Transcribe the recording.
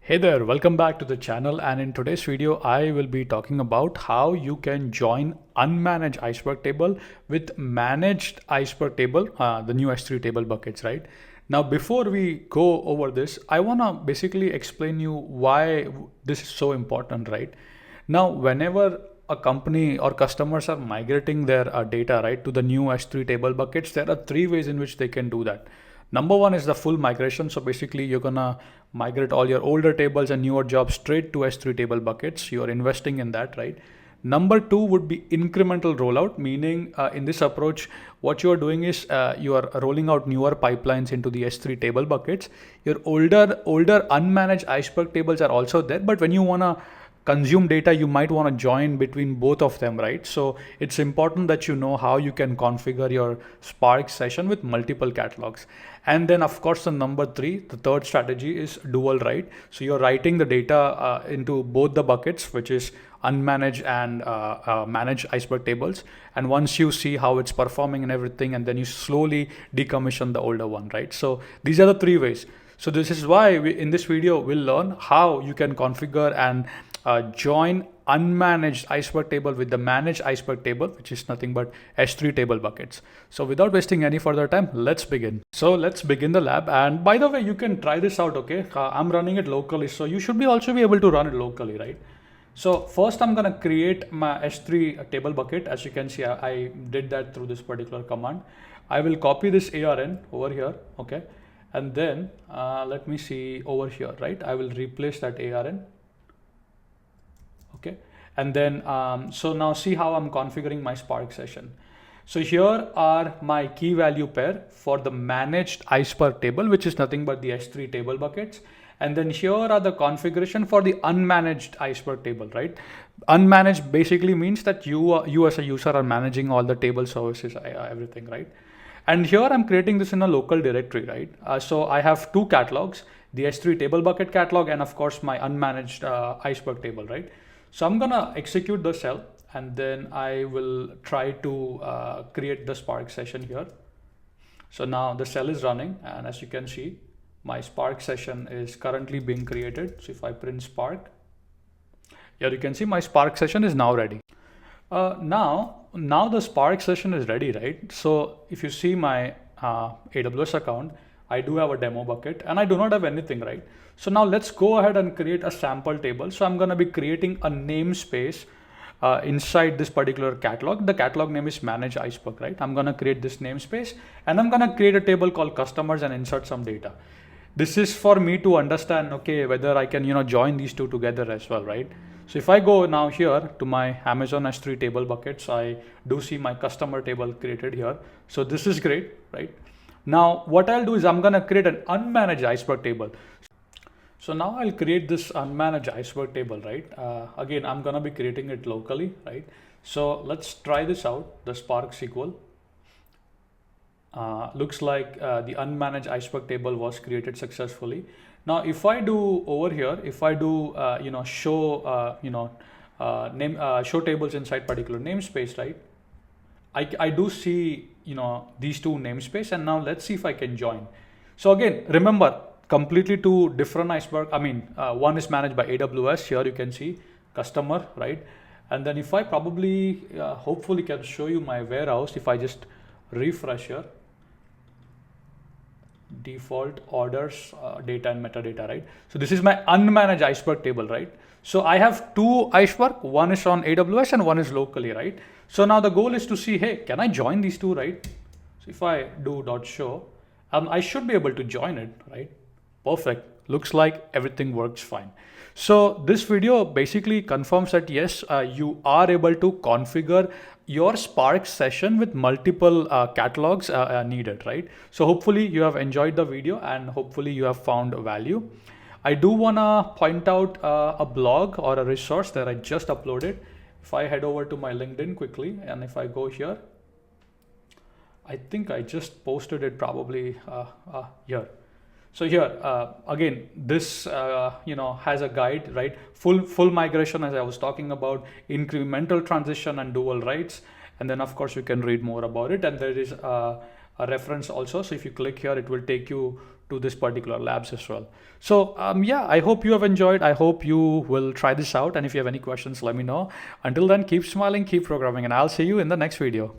Hey there, welcome back to the channel, and in today's video I will be talking about how you can join unmanaged iceberg table with managed iceberg table, the new S3 table buckets, right? Now before we go over this, I want to basically explain you why this is so important, right? Now whenever a company or customers are migrating their data, right, to the new S3 table buckets, there are three ways in which they can do that. Number one is the full migration. So basically you're gonna migrate all your older tables and newer jobs straight to S3 table buckets. You're investing in that, right? Number two would be incremental rollout, meaning in this approach, what you are doing is you are rolling out newer pipelines into the S3 table buckets. Your older unmanaged iceberg tables are also there, but when you wanna consume data, you might want to join between both of them, right? So it's important that you know how you can configure your Spark session with multiple catalogs. And then of course the number three, the third strategy is dual write. So you're writing the data into both the buckets, which is unmanaged and managed iceberg tables. And once you see how it's performing and everything, and then you slowly decommission the older one, right? So these are the three ways. So this is why in this video we'll learn how you can configure and join unmanaged iceberg table with the managed iceberg table, which is nothing but S3 table buckets. So without wasting any further time, let's begin. So let's begin the lab. And by the way, you can try this out, okay? I'm running it locally, so you should also be able to run it locally, right? So first I'm gonna create my S3 table bucket. As you can see, I did that through this particular command. I will copy this ARN over here, okay? And then let me see over here, right? I will replace that ARN. Okay, and then so now see how I'm configuring my Spark session. So here are my key value pair for the managed iceberg table, which is nothing but the S3 table buckets. And then here are the configuration for the unmanaged iceberg table, right? Unmanaged basically means that you as a user are managing all the table services, everything, right? And here I'm creating this in a local directory, right? So I have two catalogs, the S3 table bucket catalog and of course my unmanaged iceberg table, right? So I'm gonna execute the cell and then I will try to create the Spark session here. So now the cell is running, and as you can see, my Spark session is currently being created. So if I print Spark, here you can see my Spark session is now ready. Now the Spark session is ready, right? So if you see my AWS account, I do have a demo bucket and I do not have anything, right? So now let's go ahead and create a sample table. So I'm going to be creating a namespace inside this particular catalog. The catalog name is Manage Iceberg, right? I'm going to create this namespace and I'm going to create a table called customers and insert some data. This is for me to understand, okay, whether I can, join these two together as well, right? So if I go now here to my Amazon S3 table buckets, I do see my customer table created here. So this is great, right? Now what I'll do is I'm going to create an unmanaged iceberg table. So now I'll create this unmanaged iceberg table, right? Again, I'm going to be creating it locally, right? So let's try this out, the Spark SQL. Looks like the unmanaged iceberg table was created successfully. Now, if I do over here, if I do, show, show tables inside particular namespace, right? I do see, these two namespace, and now let's see if I can join. So again, remember, completely two different iceberg. I mean, one is managed by AWS. Here you can see customer, right? And then if I probably, hopefully can show you my warehouse, if I just refresh here, default orders, data and metadata, right? So this is my unmanaged iceberg table, right? So I have two iceberg, one is on AWS and one is locally, right? So now the goal is to see, hey, can I join these two, right? So if I do .show, I should be able to join it, right? Perfect. Looks like everything works fine. So this video basically confirms that yes, you are able to configure your Spark session with multiple catalogs needed, right? So hopefully you have enjoyed the video and hopefully you have found value. I do want to point out a blog or a resource that I just uploaded. If I head over to my LinkedIn quickly, and if I go here, I think I just posted it probably here. So here, again, this, has a guide, right? Full migration, as I was talking about, incremental transition and dual writes. And then of course you can read more about it. And there is a reference also. So if you click here, it will take you to this particular labs as well. So yeah, I hope you have enjoyed. I hope you will try this out. And if you have any questions, let me know. Until then, keep smiling, keep programming, and I'll see you in the next video.